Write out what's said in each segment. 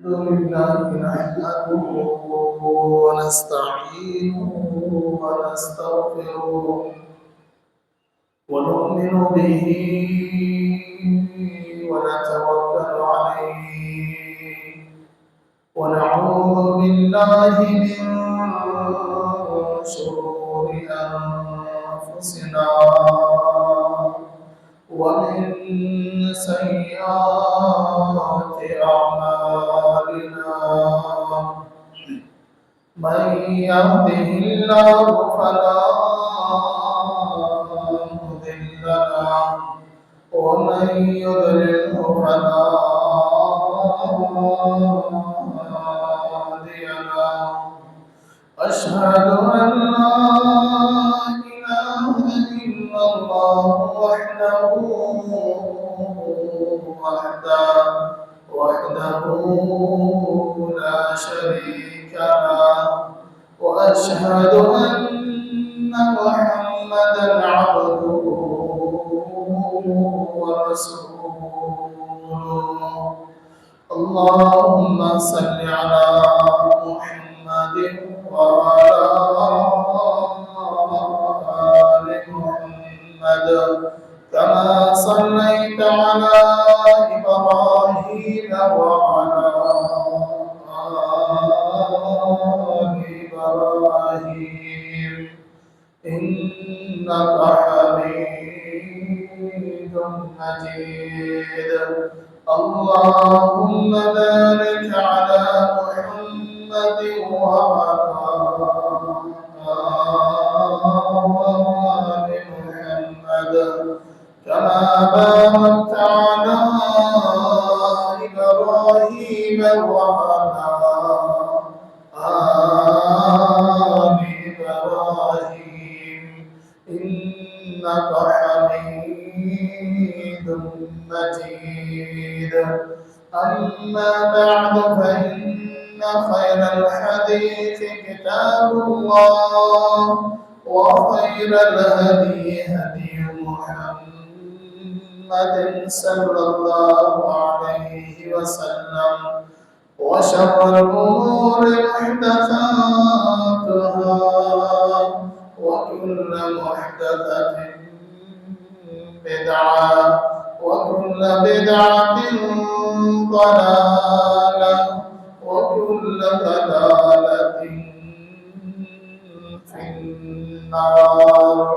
لله نحمده ونستعينه ونستغفره ونؤمن به ونتوكل عليه ونعوذ بالله من شرور أنفسنا ومن سيئات أعمالنا من يهده الله فلا مضل له ومن يضلله فلا هادي له أشهد أن لا إله إلا الله وحده لا شريك له وأشهد أن محمدا عبده ورسوله اللهم صل على محمد وعلى آل محمد كما صليت على إبراهيم وعلى آل إبراهيم إنك حميد مجيد اللهم بارك على محمد وعلى آل محمد كما باركت على إبراهيم وعلى آل إبراهيم إنك حميد مجيد أما بعد فإن خير الحديث كتاب الله وخير الهدي هدي محمد صلى الله عليه وسلم وشر الأمور محدثاتها وكل محدثة بدعة وكل بدعة ضلالة وكل ضلالة في النار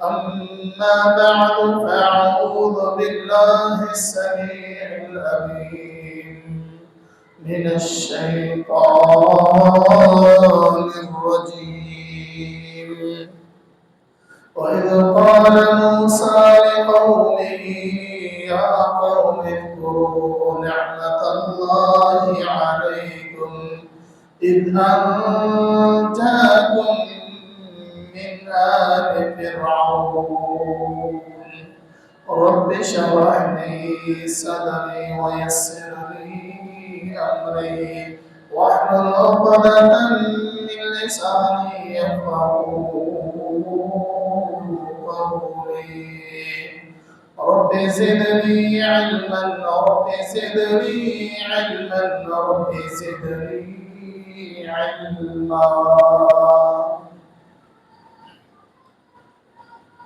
أما بعد فأعوذ بالله السميع العليم من الشيطان الرجيم وإذ قال موسى لقومه يا قوم اذكروا نعمة الله عليكم إذ أنجاكم من آل فرعون رب اشرح لي صدري ويسر لي أمري واحلل عقدة من لساني يفقهوا قولي رب زدني علما رب زدني علما رب زدني علما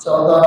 14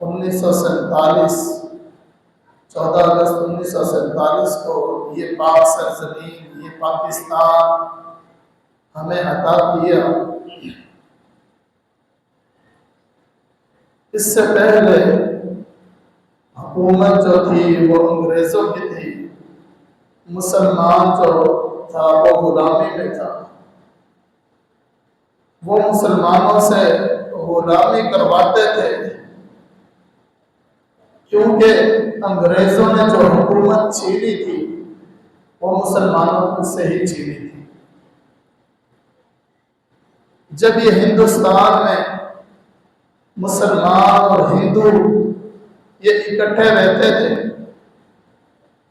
1947 14 اگست 1947 کو یہ پاک سرزمین، یہ پاکستان ہمیں عطا کیا۔ اس سے پہلے حکومت جو تھی وہ انگریزوں کی تھی، مسلمان جو تھا وہ غلامی میں تھا، وہ مسلمانوں سے غلامی کرواتے تھے، کیونکہ انگریزوں نے جو حکومت چھینی تھی وہ مسلمانوں سے ہی چھینی تھی۔ جب یہ ہندوستان میں مسلمان اور ہندو یہ اکٹھے رہتے تھے،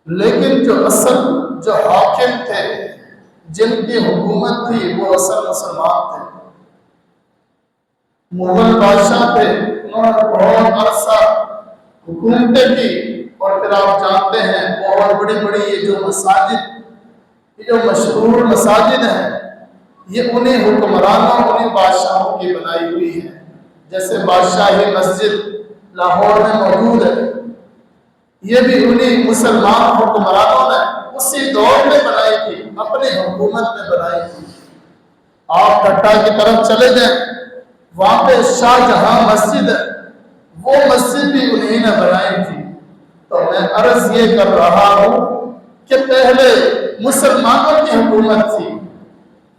لیکن جو حاکم تھے، جن کی حکومت تھی، وہ اصل مسلمان تھے، مغل بادشاہ تھے، انہوں نے بہت عرصہ حکومتیں کی، اور پھر آپ جانتے ہیں بہت بڑی بڑی یہ جو مساجد، یہ جو مشہور مساجد ہیں، یہ انہیں حکمرانوں، انہیں بادشاہوں کی بنائی ہوئی ہیں۔ جیسے بادشاہی مسجد لاہور میں موجود ہے، یہ بھی انہیں مسلمان حکمرانوں نے اسی دور میں بنائی تھی، اپنی حکومت میں بنائی تھی۔ آپ ٹھٹا کی طرف چلے جائیں، وہاں پہ شاہ جہاں مسجد ہے، وہ مسجد بھی انہیں نے بنائی تھی۔ تو میں عرض یہ کر رہا ہوں کہ پہلے مسلمانوں کی حکومت تھی،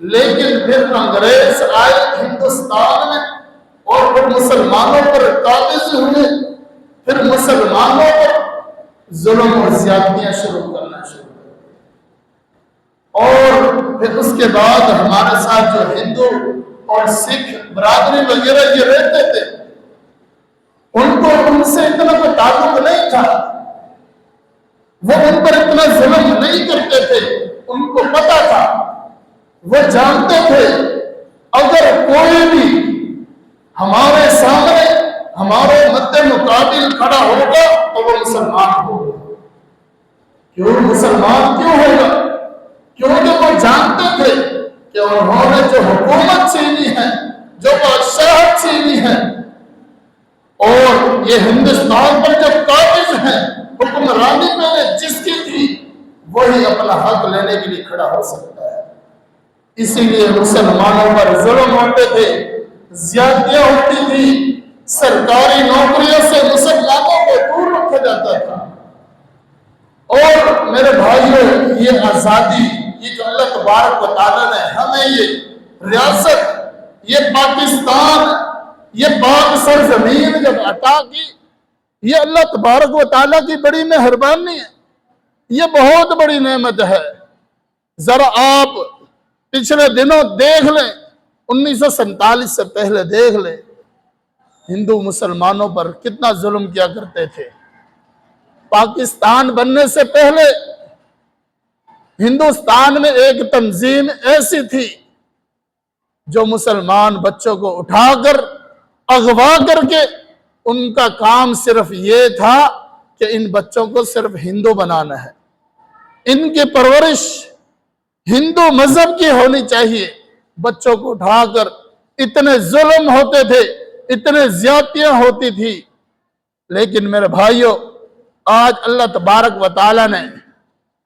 لیکن پھر انگریز آئے ہندوستان میں اور پھر مسلمانوں پر قابض ہوئے، پھر مسلمانوں پر ظلم اور زیادتیاں شروع کرنا شروع کر، اور پھر اس کے بعد ہمارے ساتھ جو ہندو اور سکھ برادری وغیرہ یہ رہتے تھے، ان کو ان سے اتنا کوئی تعلق نہیں تھا، وہ ان پر اتنا ظلم نہیں کرتے تھے، ان کو پتا تھا، وہ جانتے تھے اگر کوئی بھی ہمارے سامنے ہمارے مد مقابل کھڑا ہوگا تو وہ مسلمان ہوگا۔ کیوں مسلمان کیوں ہوگا؟ کیونکہ وہ جانتے تھے کہ انہوں نے جو حکومت چھینی ہے، جو بادشاہت چھینی ہے، اور یہ ہندوستان پر جو قابض ہیں، حکمرانی میں نے جس کی تھی، وہی اپنا حق لینے کے لیے کھڑا ہو سکتا ہے۔ اسی لیے مسلمانوں پر ظلم ہوتے تھے، زیادتیاں ہوتی تھی، سرکاری نوکریوں سے مسلمانوں کو دور رکھا جاتا تھا۔ اور میرے بھائیوں، یہ آزادی، یہ جو اللہ تبارک و تعالیٰ نے ہمیں یہ ریاست، یہ پاکستان، یہ پاک سرزمین جب عطا کی، یہ اللہ تبارک و تعالیٰ کی بڑی مہربانی ہے، یہ بہت بڑی نعمت ہے۔ ذرا آپ پچھلے دنوں دیکھ لیں، 1947 سے پہلے دیکھ لیں، ہندو مسلمانوں پر کتنا ظلم کیا کرتے تھے۔ پاکستان بننے سے پہلے ہندوستان میں ایک تنظیم ایسی تھی جو مسلمان بچوں کو اٹھا کر اغوا کر کے ان کا کام صرف یہ تھا کہ ان بچوں کو صرف ہندو بنانا ہے، ان کی پرورش ہندو مذہب کی ہونی چاہیے۔ بچوں کو اٹھا کر اتنے ظلم ہوتے تھے، اتنے زیادتیاں ہوتی تھی، لیکن میرے بھائیوں، آج اللہ تبارک و تعالیٰ نے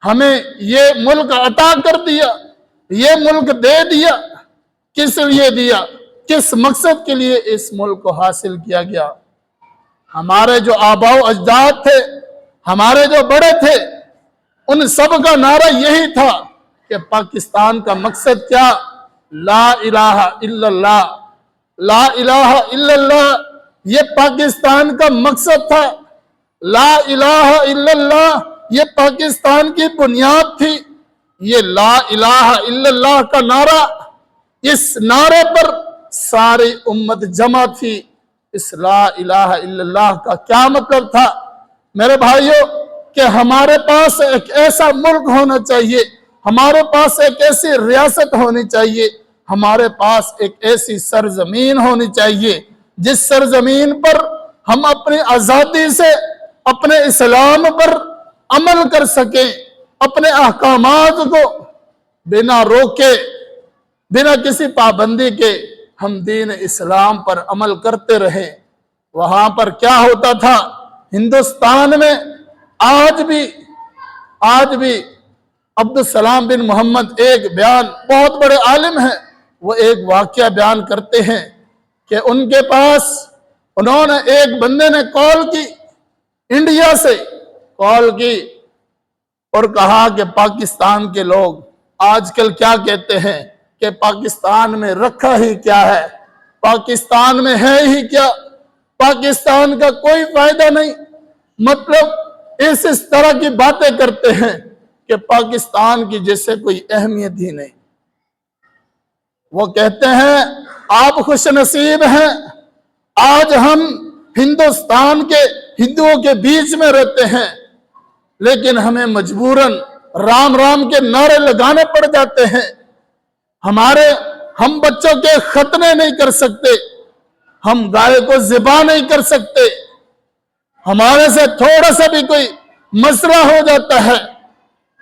ہمیں یہ ملک عطا کر دیا، یہ ملک دے دیا۔ کس لیے دیا؟ کس مقصد کے لیے اس ملک کو حاصل کیا گیا؟ ہمارے جو آباء و اجداد تھے، ہمارے جو بڑے تھے، ان سب کا نعرہ یہی تھا کہ پاکستان کا مقصد کیا؟ لا الہ الا اللہ، لا الہ الا اللہ، یہ پاکستان کا مقصد تھا۔ لا الہ الا اللہ یہ پاکستان کی بنیاد تھی۔ یہ لا الہ الا اللہ کا نعرہ، اس نعرے پر ساری امت جمع تھی۔ اس لا الہ الا اللہ کا کیا مطلب تھا میرے بھائیوں؟ کہ ہمارے پاس ایک ایسا ملک ہونا چاہیے، ہمارے پاس ایک ایسی ریاست ہونی چاہیے، ہمارے پاس ایک ایسی سرزمین ہونی چاہیے جس سرزمین پر ہم اپنی آزادی سے اپنے اسلام پر عمل کر سکیں، اپنے احکامات کو بنا روکے، بنا کسی پابندی کے ہم دین اسلام پر عمل کرتے رہیں۔ وہاں پر کیا ہوتا تھا؟ ہندوستان میں آج بھی عبدالسلام بن محمد ایک بیان، بہت بڑے عالم ہیں، وہ ایک واقعہ بیان کرتے ہیں کہ ان کے پاس انہوں نے ایک بندے نے کال کی، انڈیا سے کال کی اور کہا کہ پاکستان کے لوگ آج کل کیا کہتے ہیں کہ پاکستان میں رکھا ہی کیا ہے، پاکستان میں ہے ہی کیا، پاکستان کا کوئی فائدہ نہیں، مطلب اس طرح کی باتیں کرتے ہیں کہ پاکستان کی جیسے کوئی اہمیت ہی نہیں۔ وہ کہتے ہیں آپ خوش نصیب ہیں، آج ہم ہندوستان کے ہندوؤں کے بیچ میں رہتے ہیں، لیکن ہمیں مجبوراً رام رام کے نعرے لگانے پڑ جاتے ہیں، ہم بچوں کے ختنے نہیں کر سکتے، ہم گائے کو ذبح نہیں کر سکتے، ہمارے سے تھوڑا سا بھی کوئی مسئلہ ہو جاتا ہے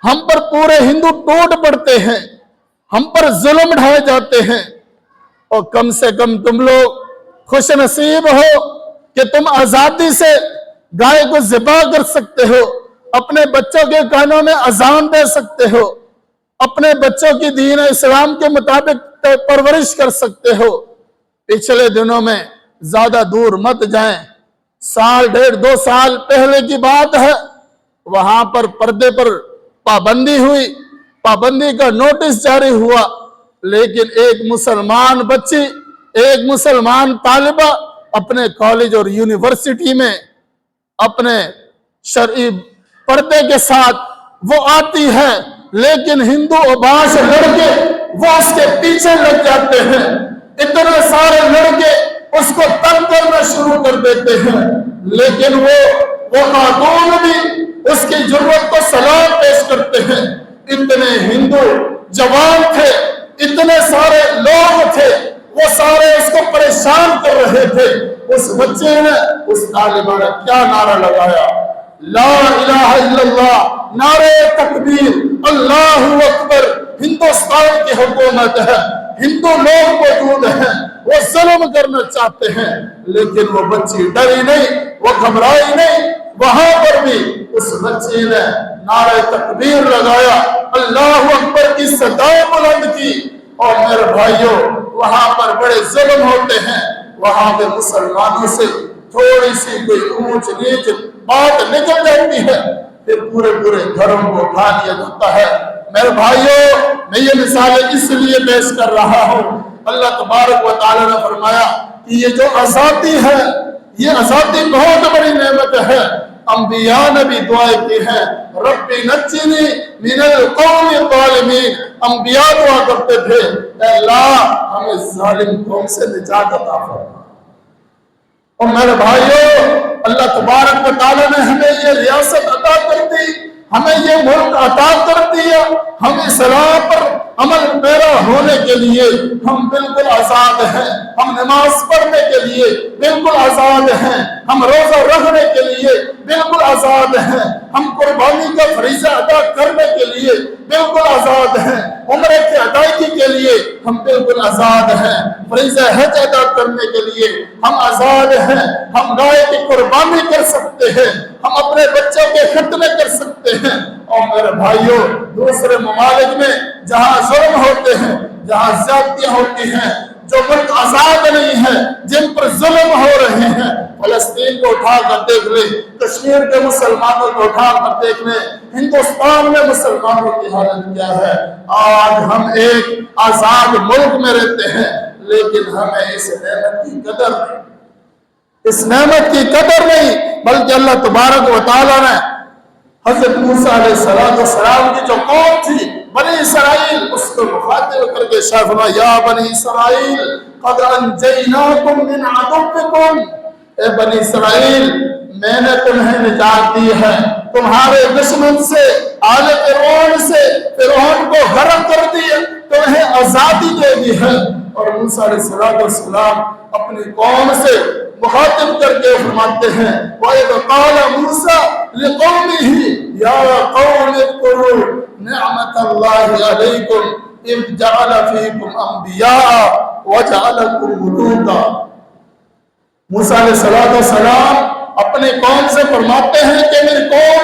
ہم پر پورے ہندو ٹوٹ پڑتے ہیں، ہم پر ظلم ڈھائے جاتے ہیں۔ اور کم سے کم تم لوگ خوش نصیب ہو کہ تم آزادی سے گائے کو ذبح کر سکتے ہو، اپنے بچوں کے کانوں میں اذان دے سکتے ہو، اپنے بچوں کی دین اسلام کے مطابق پرورش کر سکتے ہو۔ پچھلے دنوں میں زیادہ دور مت جائیں، سال ڈیڑھ دو سال پہلے کی بات ہے، وہاں پر پردے پر پابندی ہوئی، پابندی کا نوٹس جاری ہوا، لیکن ایک مسلمان بچی، ایک مسلمان طالبہ اپنے کالج اور یونیورسٹی میں اپنے شرعی پردے کے ساتھ وہ آتی ہے، لیکن ہندو اباش لڑکے وہ اس کے پیچھے لگ جاتے ہیں، اتنے سارے لڑکے اس کو تنگ کرنا شروع کر دیتے ہیں، لیکن وہ خاتون بھی اس کی جرات کو سلام پیش کرتے ہیں۔ اتنے ہندو جوان تھے، اتنے سارے لوگ تھے، وہ سارے اس کو پریشان کر رہے تھے۔ اس بچے نے، اس طالبہ نے کیا نعرہ لگایا؟ لا الہ الا اللہ، نعرہ تکبیر، اللہ اکبر۔ ہندوستان کی حکومت ہے، ہندو لوگ موجود ہیں، وہ ظلم کرنا چاہتے ہیں، لیکن وہ بچی ڈری نہیں، وہ گھبرائی نہیں۔ وہاں پر بھی اس بچی نے نعرہ تکبیر لگایا، اللہ اکبر کی صدائیں بلند کی۔ اور میرے بھائیوں، وہاں پر بڑے ظلم ہوتے ہیں، وہاں پہ مسلمانوں سے تھوڑی سی کوئی اونچ نیچ بات نکل جاتی ہے، پھر پورے گھروں کو اٹھا لیا جاتا ہے۔ میرے بھائیوں، میں یہ مثالیں اس لیے پیش کر رہا ہوں، اللہ تبارک و تعالی نے فرمایا کہ یہ جو آزادی ہے، یہ آزادی بہت بڑی نعمت ہے۔ انبیاء نے بھی دعائیں کی ہیں، رب نجنی من القوم الظالمین۔ انبیاء دعا کرتے تھے، اے اللہ ہمیں ظالم قوم سے نجات عطا فرما۔ اور میرے بھائیوں، اللہ تبارک و تعالی نے ہمیں یہ ریاست عطا کر دی، ہمیں یہ ملک عطا کر دیا، ہم اسلام پر عمل پیرا ہونے کے لیے ہم بالکل آزاد ہیں، ہم نماز پڑھنے کے لیے بالکل آزاد ہیں، ہم روزہ رکھنے کے لیے بالکل آزاد ہیں، ہم قربانی کا فریضہ ادا کرنے کے لیے بالکل آزاد ہیں، عمرے کی ادائیگی کے لیے ہم بالکل آزاد ہیں، فریضہ حج ادا کرنے کے لیے ہم آزاد ہیں، ہم گائے کی قربانی کر سکتے ہیں، ہم اپنے بچوں کے ختنے کر سکتے ہیں۔ اور میرے بھائیوں، دوسرے ممالک میں جہاں ظلم ہوتے ہیں، جہاں زیادتیاں ہوتی ہیں، جو ملک آزاد نہیں ہے، جن پر ظلم ہو رہے ہیں، فلسطین کو اٹھا کر دیکھ لیں، کشمیر کے مسلمانوں کو اٹھا کر دیکھ لیں، ہندوستان میں مسلمانوں کی حالت کیا ہے۔ آج ہم ایک آزاد ملک میں رہتے ہیں، لیکن ہمیں اس نعمت کی قدر نہیں، اس نعمت کی قدر نہیں، بلکہ اللہ تبارک و تعالیٰ نے حضرت موسیٰ علیہ السلام کی جو قوم تھی بنی اسرائیل، اس کو مخاطب کر کے شاہ فرمایا، یا بنی اسرائیل قد انجیناکم من عدوکم، اے بنی اسرائیل میں نے تمہیں نجات دی ہے تمہارے دشمن سے، آل فرعون سے، فرعون کو غرق کر دیا، تمہیں آزادی دے دی ہے۔ اور موسیٰ علیہ السلام اپنی قوم سے مخاطب کر کے فرماتے ہیں، وَإِذْ قَالَ مُوسَىٰ لِقَوْمِهِ يَا قَوْمِ اذْكُرُوا نِعْمَةَ اللَّهِ عَلَيْكُمْ إِذْ جَعَلَ فِيكُمْ أَنْبِيَاءَ وَجَعَلَكُمْ مُلُوكًا۔ موسیٰ علیہ السلام اپنے قوم سے فرماتے ہیں کہ میری قوم،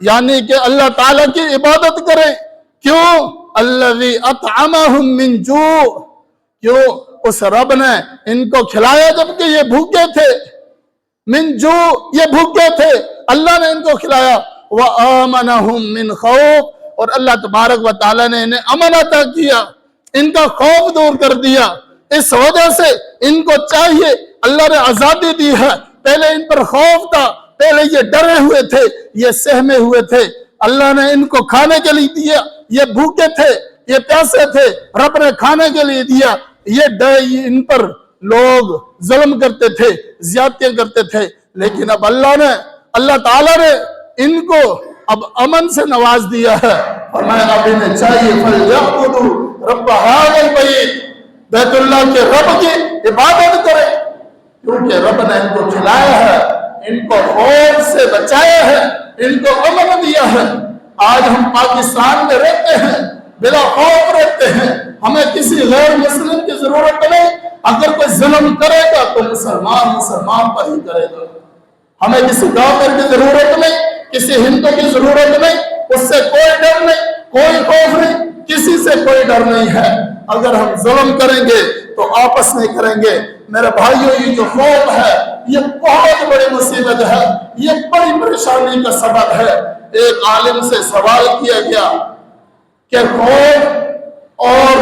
یعنی کہ اللہ تعالیٰ کی عبادت کریں. کیوں؟ الذی اطعمہم من جوع، کیوں؟ اس رب نے ان کو کھلایا جبکہ یہ بھوکے تھے. من جوع، یہ بھوکے تھے، اللہ نے ان کو کھلایا. وآمنہم من خوف، اور اللہ تبارک و تعالیٰ نے انہیں امن عطا کیا، ان کا خوف دور کر دیا. اس وجہ سے ان کو چاہیے، اللہ نے آزادی دی ہے. پہلے ان پر خوف تھا، پہلے یہ ڈرے ہوئے تھے، یہ سہمے ہوئے تھے. اللہ نے ان کو کھانے کے لیے دیا، یہ بھوکے تھے، یہ پیاسے تھے، رب نے کھانے کے لیے دیا. یہ ان پر لوگ ظلم کرتے تھے، زیادتیاں کرتے تھے، لیکن اب اللہ تعالیٰ نے ان کو اب امن سے نواز دیا ہے. فرمایا اب انہیں چاہیے فَلْيَعْبُدُوا رَبَّ هَٰذَا الْبَيْتِ، بیت اللہ کے رب کی عبادت کریں، کیونکہ رب نے ان کو کھلایا ہے، ان کو خوف سے بچایا ہے، ان کو امن دیا ہے. آج ہم پاکستان میں رہتے ہیں، بلا خوف رہتے ہیں، ہمیں کسی غیر مسلم کی ضرورت نہیں. اگر کوئی ظلم کرے گا تو مسلمان پر ہی کرے گا. ہمیں کسی کافر کی ضرورت نہیں، کسی ہندو کی ضرورت نہیں، اس سے کوئی ڈر نہیں، کوئی خوف نہیں، کسی سے کوئی ڈر نہیں ہے. اگر ہم ظلم کریں گے تو آپس میں کریں گے. میرے بھائیوں، یہ جو خوف ہے یہ بہت بڑی مصیبت ہے، یہ بڑی پریشانی کا سبب ہے. ایک عالم سے سوال کیا گیا کہ خوف اور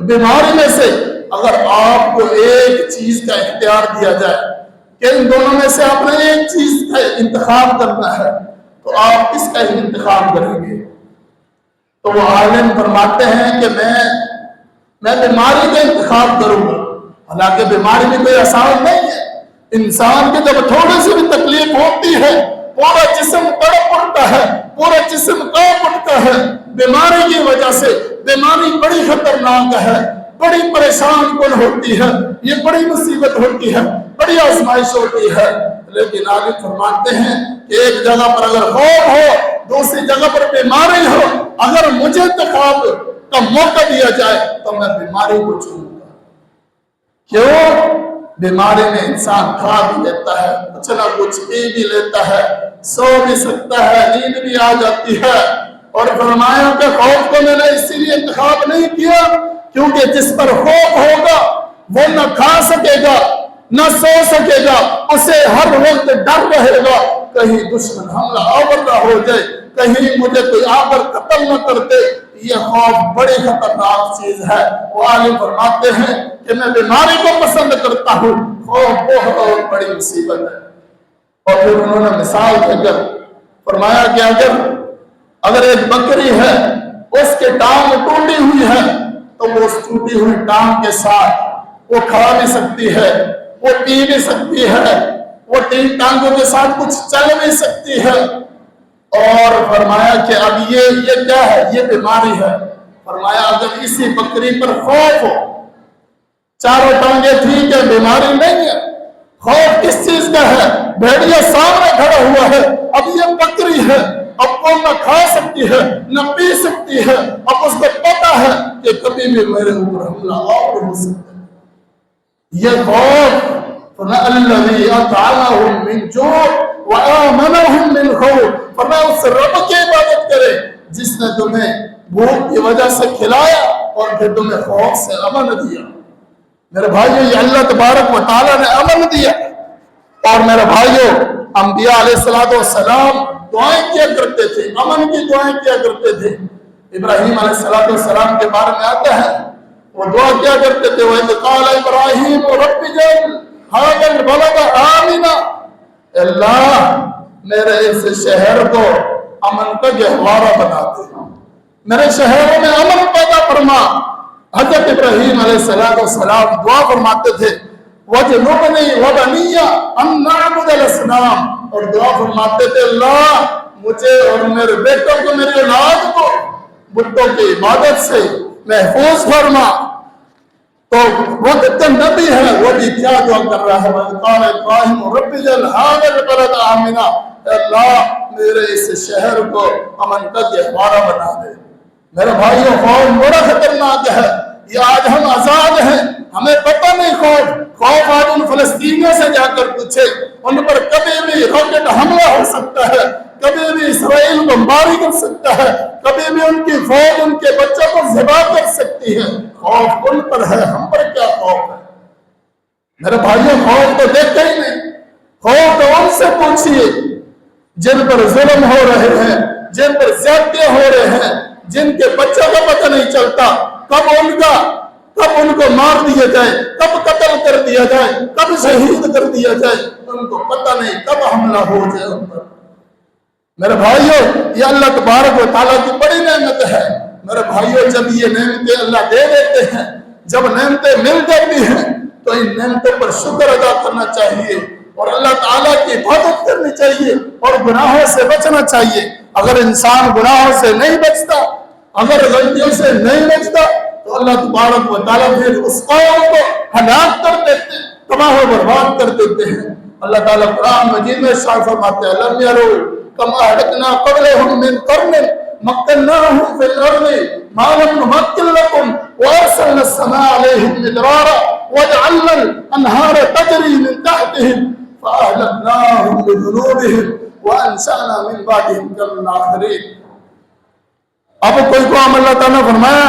بیماری میں سے اگر آپ کو ایک چیز کا اختیار دیا جائے کہ ان دونوں میں سے آپ نے ایک چیز کا انتخاب کرنا ہے تو آپ کس کا انتخاب کریں گے؟ تو وہ عالم فرماتے ہیں کہ میں بیماری کا انتخاب کروں گا. حالانکہ بیماری بھی کوئی آسان نہیں ہے. انسان کے جب تھوڑی سی بھی تکلیف ہوتی ہے پورا جسم تڑپ اٹھتا ہے، پورا جسم کانپ اٹھتا ہے. بیماری کی وجہ سے بیماری بڑی خطرناک ہے، بڑی پریشان کن ہوتی ہے، یہ بڑی مصیبت ہوتی ہے، بڑی آزمائش ہوتی ہے. لیکن آگے فرماتے ہیں کہ ایک جگہ پر اگر خوف ہو، دوسری جگہ پر بیماری ہو، اگر مجھے انتخاب کا موقع دیا جائے تو میں بیماری کو چنوں گا. کیوں؟ بیماری میں انسان کھا بھی لیتا ہے، کچھ نہ کچھ پی بھی لیتا ہے، سو بھی سکتا ہے، نیند بھی آ جاتی ہے. اور فرمایا کہ خوف کو میں نے اسی لیے انتخاب نہیں کیا کیونکہ جس پر خوف ہوگا وہ نہ کھا سکے گا، نہ سو سکے گا، اسے ہر وقت ڈر رہے گا کہیں دشمن حملہ آور نہ ہو جائے، کہیں مجھے کوئی آ کر قتل نہ کر دے. یہ خوف بڑی خطرناک چیز ہے. وہ عالم فرماتے ہیں کہ میں بیماری کو پسند کرتا ہوں، خوف بہت بڑی مصیبت ہے. اور پھر انہوں نے مثال دے کر فرمایا کہ اگر ایک بکری ہے، اس کے ٹانگ ٹوٹی ہوئی ہے تو وہ اس ٹوٹی ہوئی ٹانگ کے ساتھ وہ کھا بھی سکتی ہے، وہ پی بھی سکتی ہے، وہ تین ٹانگوں کے ساتھ کچھ چل بھی سکتی ہے. اور فرمایا کہ اب یہ کیا ہے؟ یہ بیماری ہے. فرمایا اگر اسی بکری پر خوف ہو، چاروں ٹانگیں ٹھیک ہے، بیماری نہیں ہے، خوف کس چیز کا ہے؟ بھیڑیا سامنے کھڑا ہوا ہے، اب یہ بکری ہے، اب وہ نہ کھا سکتی ہے نہ پی سکتی ہے، اب اس کو پتا ہے کہ کبھی بھی میرے اوپر حملہ آور ہو سکتا ہے. یہ خوف الذی اطعمہم من جوع وآمنہم من خوف. فرمایا اس رب کی عبادت کرے جس نے تمہیں بھوک کی وجہ سے کھلایا اور پھر تمہیں خوف سے امن دیا. میرے بھائیو، یہ اللہ تبارک و تعالیٰ نے امن دیا. اور میرے بھائیو، انبیاء علیہ السلام دعائیں کیا کرتے تھے، امن کی دعائیں کیا کرتے تھے. ابراہیم علیہ السلام کے بارے میں آتا ہے وہ دعا کیا کرتے تھے. وَإِذْ قَالَ إِبْرَاهِيمُ رَبِّ اجْعَلْ هَٰذَا الْبَلَدَ آمِنًا. اللہ میرے اس شہر کو امن کا گہوارہ بنا دے، میرے شہروں میں امن پیدا فرما. حضرت ابراہیم علیہ السلام دعا فرماتے تھے وَجْنُبْنِي وَبَنِيَّ أَن نَّعْبُدَ الْأَصْنَامَ. اور دعا فرماتے تھے اللہ مجھے اور میرے بیٹوں کو، میری اولاد کو بتوں کی عبادت سے محفوظ فرما. تو وہ کتنے نبی ہے، وہ بھی کیا دعا کر رہا ہے؟ قال ابراہیم رب اجعل هذا البلد آمنا. اللہ میرے اس شہر کو امن کا گہوارہ بنا دے. میرے بھائیوں، خوف بڑا خطرناک ہے. یہ آج ہم آزاد ہیں، ہمیں پتہ نہیں خوف آج ان فلسطینیوں سے جا کر پوچھے، ان پر کبھی بھی راکٹ حملہ ہو سکتا ہے، کبھی بھی اسرائیل بمباری کر سکتا ہے، کبھی بھی ان کی فوج ان کے بچوں کو ذبح کر سکتی ہے۔ خوف ان پر ہے، ہم پر کیا خوف ہے؟ میرے بھائیوں، خوف تو دیکھتے ہی نہیں، خوف تو ان سے پوچھئے جن پر ظلم ہو رہے ہیں، جن پر زیادتیاں ہو رہے ہیں، جن کے بچوں کا پتہ نہیں چلتا کب ان کو مار دیا جائے، کب قتل کر دیا جائے، کب شہید کر دیا جائے، ان کو پتہ نہیں کب حملہ ہو جائے ان پر۔ میرے بھائیوں، یہ اللہ تبارک و تعالیٰ کی بڑی نعمت ہے۔ میرے بھائیوں، جب یہ نعمتیں اللہ دے دیتے ہیں، جب نعمتیں مل جاتی ہیں تو ان نعمتوں پر شکر ادا کرنا چاہیے اور اللہ تعالیٰ کی عبادت کرنی چاہیے اور گناہوں سے بچنا چاہیے۔ اگر انسان گناہوں سے نہیں بچتا، اگر غلطیوں سے نہیں بچتا، تو اللہ تبارک و تعالیٰ پھر اس قوم کو ہلاک کر دیتے، تباہ و برباد کر دیتے ہیں۔ اللہ تعالیٰ قرآن مجید میں ارشاد فرماتے ہیں، لم یروا کم اہلکنا قبلہم من قرن مکناہم فی الارض ما لم نمکن لکم وارسلنا السماء علیہم مدرارا وجعلنا الانہار تجری من تحتہم فاہلکناہم بذنوبہم وانشأنا من بعدہم قرنا آخرین۔ اب کوئی قوم اللہ تعالیٰ نے فرمایا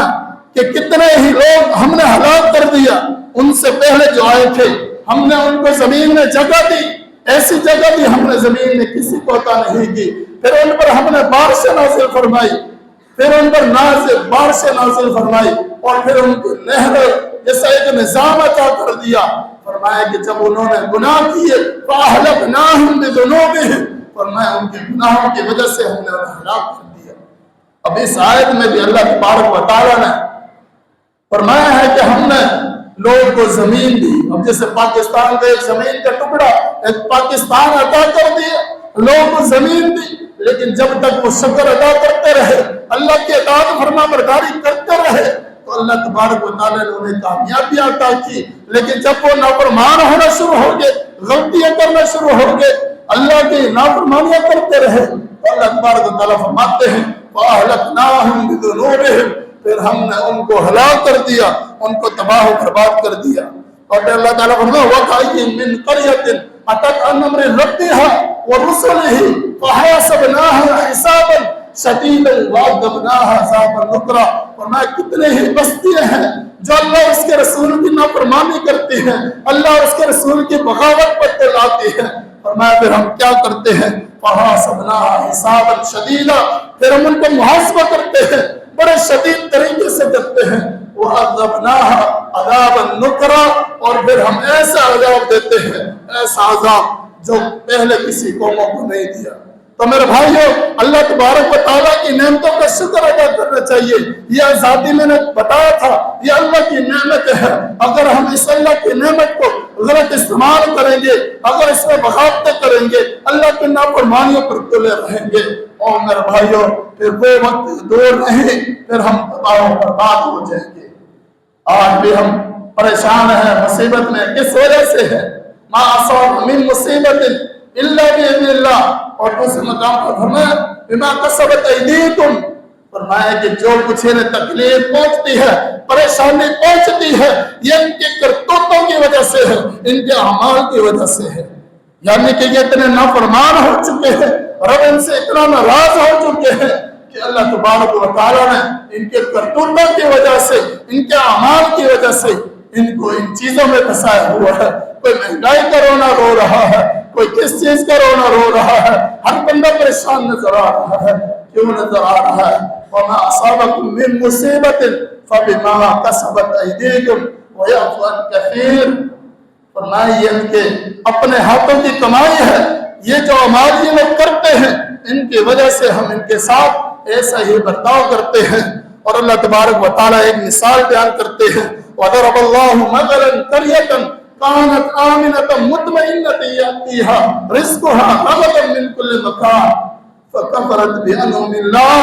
کہ کتنے ہی لوگ ہم نے ہلاک کر دیا، ان سے پہلے جو آئے تھے ہم نے ان کو زمین میں جگہ دی، ایسی جگہ دی ہم نے زمین میں کسی کو عطا نہیں کی، پھر ان پر ہم نے بارشیں نازل فرمائی، پھر ان پر بارشیں نازل فرمائی اور پھر ان کو نہر جیسا ایک نظام عطا کر دیا۔ فرمایا کہ جب انہوں نے گناہ کیے فَأَهْلَكْنَاهُمْ بِذُنُوبِهِمْ، فرمایا ان کے گناہوں کی وجہ سے ہم نے انہیں ہلاک کر دیا۔ اب اس آیت میں بھی اللہ تبارک و تعالیٰ نے فرمایا ہے کہ ہم نے لوگوں کو زمین دی۔ اب جیسے پاکستان کا ایک زمین کا ٹکڑا ایک پاکستان عطا کر دیا، لوگوں کو زمین دی، لیکن جب تک وہ شکر ادا کرتے رہے، اللہ کی اطاعت فرما برداری کرتے رہے تو اللہ تبارک و تعالیٰ نے انہیں کامیابی عطا کی۔ لیکن جب وہ نافرمان ہونا شروع ہو گئے، غلطیاں کرنا شروع ہو گئے، اللہ کی نافرمانیاں کرتے رہے تو اللہ تبارک و تعالیٰ فرماتے ہیں فَأَهْلَكْنَاهُمْ بِذُنُوبِهِمْ، پھر ہم نے ان کو ہلاک کر دیا، ان کو تباہ و برباد کر دیا۔ اور پھر اللہ تعالیٰ فرماتا ہے وَكَأَيٍّ مِّن قَرْيَةٍ أَتَتْ عَنْ أَمْرِ رَبِّهَا وَرُسُلِهِ فَحَاسَبْنَاهَا حِسَابًا شَدِيدًا وَعَذَّبْنَاهَا عَذَابًا نُكْرًا۔ فرمایا کتنے ہی بستیاں ہیں جو اللہ اس کے رسول کی نافرمانی کرتی ہیں، اللہ اس کے رسول کی بغاوت پر چلاتی ہیں۔ فرمایا پھر ہم کیا کرتے ہیں فَحَاسَبْنَاهَا حِسَابًا شَدِيدًا، پھر ہم ان کو محاسبہ کرتے ہیں، بڑے شدید طریقے سے کرتے ہیں۔ وَعَذَّبْنَاهَا عَذَابًا نُكْرًا، اور پھر ہم ایسا عذاب دیتے ہیں، ایسا عذاب جو پہلے کسی قوموں کو نہیں دیا۔ تو میرے بھائیوں، اللہ تبارک و تعالیٰ کی نعمتوں کا شکر ادا کرنا چاہیے۔ یہ آزادی میں نے بتایا تھا، یہ اللہ کی نعمت ہے۔ اگر ہم اس اللہ کی نعمت کو غلط استعمال کریں گے، اگر اس میں بغاوتیں کریں گے، اللہ کی نافرمانیوں پر تلے رہیں گے، اور میرے بھائیوں پھر وہ وقت دور نہیں، پھر ہم تباہ و برباد ہو جائیں گے۔ آج بھی ہم پریشان ہیں، مصیبت میں کس وجہ سے ہے؟ ما اصاب من مصیبت الا باذن اللہ، اور دوسرے مقام پر فرمایا بما کسبت ایدیکم، فرمایا کہ جو کچھ انہیں تکلیف پہنچتی ہے، پریشانی پہنچتی ہے، یہ ان کے کرتوتوں کی وجہ سے ہے، ان کے اعمال کی وجہ سے ہے۔ یعنی کہ یہ اتنے نافرمان ہو چکے ہیں، رب ان سے اتنا ناراض ہو چکے ہیں کہ اللہ تبارک و تعالیٰ نے ان کے کرتوتوں کی وجہ سے، ان کے اعمال کی وجہ سے ان کو ان چیزوں میں پھنسایا ہوا ہے۔ کوئی مہنگائی کا رونا رو رہا ہے، کوئی کس چیز کا رونا رو رہا ہے، ہر بندہ پریشان نظر آ رہا ہے۔ کیوں نظر آ رہا ہے؟ وَمَا أَصَابَكُم مِّن مُّصِيبَةٍ فَبِمَا كَسَبَتْ أَيْدِيكُمْ وَيَعْفُو عَن كَثِيرٍ۔ فرمایا یہ ان کے اپنے ہاتھوں کی کمائی ہے، یہ جو اعمال یہ لوگ کرتے ہیں ان کی وجہ سے ہم ان کے ساتھ ایسا ہی برتاؤ کرتے ہیں۔ اور اللہ تبارک و تعالیٰ ایک مثال بیان کرتے ہیں وَضَرَبَ اللَّهُ مَثَلًا قَرْيَةً كَانَتْ آمِنَةً مُطْمَئِنَّةً يَأْتِيهَا رِزْقُهَا رَغَدًا مِّن كُلِّ مَكَانٍ فَكَفَرَتْ بِأَنْعُمِ اللَّهِ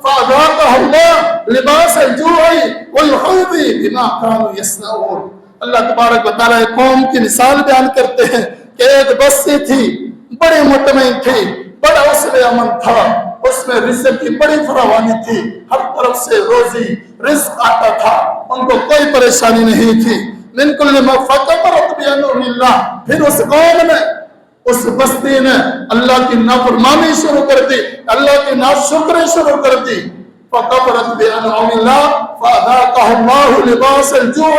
فَأَذَاقَهَا اللَّهُ لِبَاسَ الْجُوعِ وَالْخَوْفِ بِمَا كَانُوا يَصْنَعُونَ۔ اللہ تبارک و تعالیٰ ایک قوم کی مثال بیان کرتے ہیں کہ ایک بستی تھی، بڑی مطمئن تھی، بڑا اس میں امن تھا، اس میں رزق کی بڑی فراوانی تھی، ہر طرف سے روزی رزق آتا تھا، ان کو کوئی پریشانی نہیں تھی۔ من كل ما فكفرت بأنعم الله. پھر اس قوم نے اس بستی نے اللہ کی نافرمانی شروع کر دی, اللہ کی ناشکری شروع کر دی. فَكَفَرَتْ بِأَنْعُمِ اللَّهِ فَأَذَاقَهُ اللَّهُ لِبَاسَ الْجُوعِ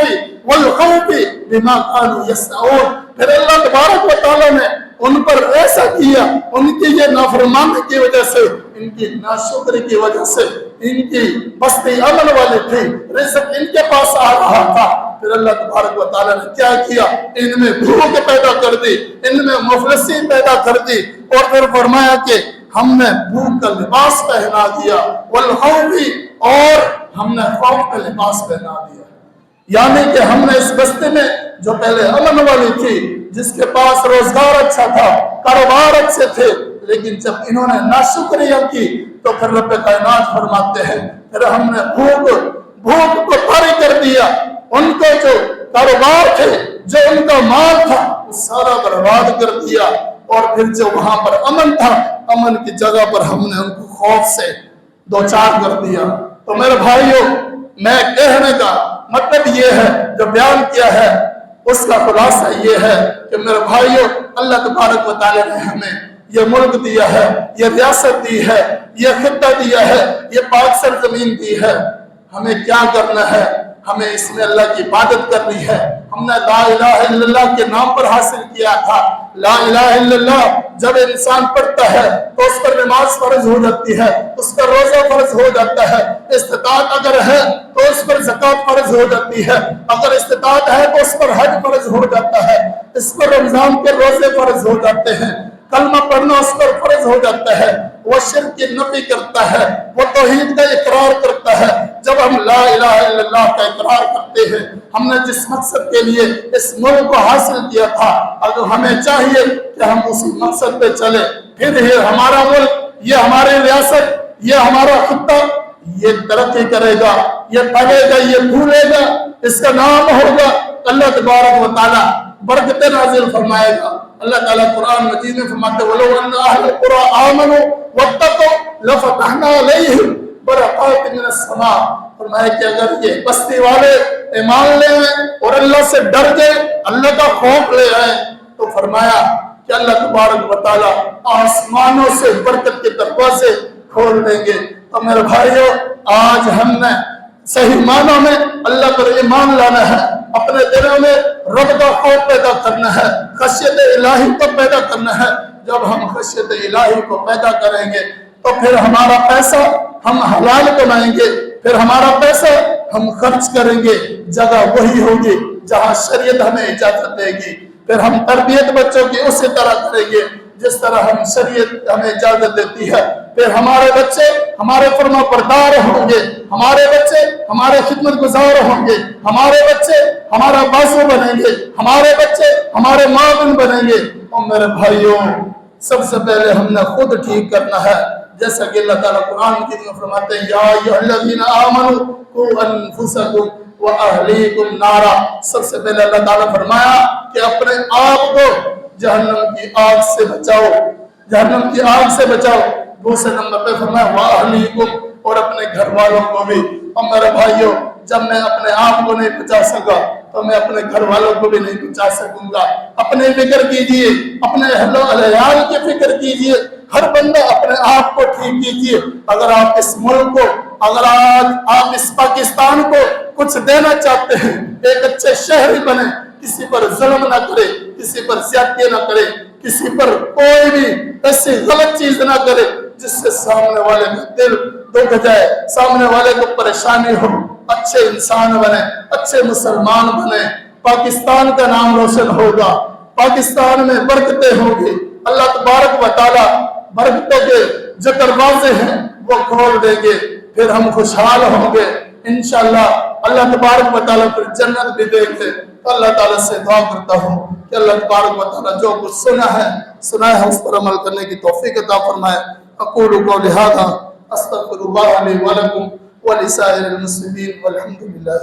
وَالْخَوْفِ بِمَا كَانُوا يَصْنَعُونَ. پھر اللہ تبارک و تعالیٰ نے ان پر ایسا کیا, ان کی یہ نافرمانی کی وجہ سے, ان کی ناشکری کی وجہ سے, ان کی بستی امن والی تھی, رزق ان کے پاس آ رہا تھا. پھر اللہ تبارک و تعالیٰ نے کیا کیا, ان میں بھوک پیدا کر دی, ان میں مفلسی پیدا کر دی, اور پھر فرمایا کہ ہم نے بھوک کا لباس پہنا دیا, والخوف, اور ہم نے خوف کا لباس پہنا دیا. یعنی کہ ہم نے اس بستی میں جو پہلے امن والی تھی, جس کے پاس روزگار اچھا تھا, کاروبار اچھے تھے, لیکن جب انہوں نے ناشکریاں کی تو پھر رب کائنات فرماتے ہیں پھر ہم نے بھوک کو طاری کر دیا. ان کو جو کاروبار تھے, جو ان کا مال تھا, وہ سارا برباد کر دیا. اور پھر جو وہاں پر امن تھا, امن کی جگہ پر ہم نے ان کو خوف سے دوچار کر دیا. تو میرے بھائیوں, میں کہنے کا مطلب یہ ہے, جو بیان کیا ہے اس کا خلاصہ یہ ہے کہ میرے بھائیوں, اللہ تبارک و تعالیٰ نے ہمیں یہ ملک دیا ہے, یہ ریاست دی ہے, یہ خطہ دیا ہے, یہ پاک سرزمین دی ہے. ہمیں کیا کرنا ہے؟ ہمیں اس میں اللہ کی عبادت کرنی ہے. ہم نے لا الہ الا اللہ کے نام پر حاصل کیا تھا. لا الہ الا اللہ جب انسان پڑھتا ہے تو اس پر نماز فرض ہو جاتی ہے, اس پر روزہ فرض ہو جاتا ہے, استطاعت اگر ہے تو اس پر زکوٰۃ فرض ہو جاتی ہے, اگر استطاعت ہے تو اس پر حج فرض ہو جاتا ہے, اس پر رمضان کے روزے فرض ہو جاتے ہیں, کلمہ پڑھنا اس پر فرض ہو جاتا ہے. وہ شرک کی نفی کرتا ہے, وہ توحید کا اقرار کرتا ہے. جب ہم لا الہ الا اللہ کا اقرار کرتے ہیں, ہم نے جس مقصد کے لیے اس ملک کو حاصل کیا تھا, اگر ہمیں چاہیے کہ ہم اسی مقصد پہ چلیں, پھر یہ ہمارا ملک, یہ ہماری ریاست, یہ ہمارا خطہ, یہ ترقی کرے گا, یہ پھلے گا, یہ پھولے گا, اس کا نام ہوگا اللہ تبارک و تعالیٰ برکت نازل فرمائے گا. اللہ تعالیٰ قرآن مجید میں فرماتے ہیں وَلَوْ أَنَّ أَهْلَ الْقُرَىٰ آمَنُوا وَاتَّقَوْا لَفَتَحْنَا عَلَيْهِمْ بَرَكَاتٍ مِّنَ السَّمَاءِ. فرمایا کہ اگر یہ بستی والے ایمان لے آئے اور اللہ سے ڈر گئے, اللہ کا خوف لے آئے, تو فرمایا کہ اللہ تبارک و تعالیٰ آسمانوں سے برکت کے دروازے کھول دیں گے. تو میرے بھائیوں, آج ہم نے صحیح معنوں میں اللہ پر ایمان لانا ہے, اپنے دلوں میں رب کا خوف پیدا کرنا ہے, خشیت الہی کو پیدا کرنا ہے. جب ہم خشیت الہی کو پیدا کریں گے تو پھر ہمارا پیسہ ہم حلال کمائیں گے, پھر ہمارا پیسہ ہم خرچ کریں گے, جگہ وہی ہوگی جہاں شریعت ہمیں اجازت دے گی. پھر ہم تربیت بچوں کی اسی طرح کریں گے جس طرح ہم شریعت ہمیں اجازت دیتی ہے. پھر ہمارے بچے ہمارے فرما بردار ہوں گے, ہمارے بچے ہمارے خدمت گزار ہوں گے, ہمارے بچے ہمارا بازو بنیں گے, ہمارے بچے ہمارے معاون بنیں گے. اور میرے بھائیوں, سب سے پہلے ہم نے خود ٹھیک کرنا ہے, جیسا کہ اللہ تعالیٰ قرآن مجید میں فرماتے ہیں یا ایھا الذین آمنوا قوا انفسکم واہلیکم نارا. سب سے پہلے اللہ تعالیٰ فرمایا کہ اپنے آپ کو جہنم کی آگ سے بچاؤ, جہنم کی آگ سے بچاؤ. دوسرے نمبر پہ فرمایا واہلیکم, اور اپنے گھر والوں کو بھی. اور میرے بھائیوں, جب میں اپنے آپ کو نہیں بچا سکا تو میں اپنے گھر والوں کو بھی نہیں بچا سکوں گا. اپنے فکر کیجئے, اپنے اہل و عیال کی فکر کیجئے, ہر بندہ اپنے آپ کو ٹھیک کیجئے. اگر آپ اس ملک کو, اگر آپ اس پاکستان کو کچھ دینا چاہتے ہیں, ایک اچھے شہری بنے, کسی پر ظلم نہ کرے, کسی پر زیادتی نہ کرے, کسی پر کوئی بھی ایسی غلط چیز نہ کرے جس سے سامنے والے کا دل دکھ جائے, سامنے والے کو پریشانی ہو, اچھے انسان بنے, اچھے مسلمان بنے. پاکستان کا نام روشن ہوگا, پاکستان میں برکتیں ہوں گی. اللہ تبارک و تعالیٰ برکتوں کے جو دروازے ہیں وہ کھول دیں گے, پھر ہم خوشحال ہوں گے انشاءاللہ. اللہ تبارک و تعالیٰ پھر جنت بھی دیں گے. اللہ تعالیٰ سے دعا کرتا ہوں کہ اللہ تبارک و تعالیٰ جو کچھ سنا ہے اس پر عمل کرنے کی توفیق عطا فرمائے. اقول قولی ھذا استغفر اللہ لی ولکم ولسائر المسلمین والحمد للہ.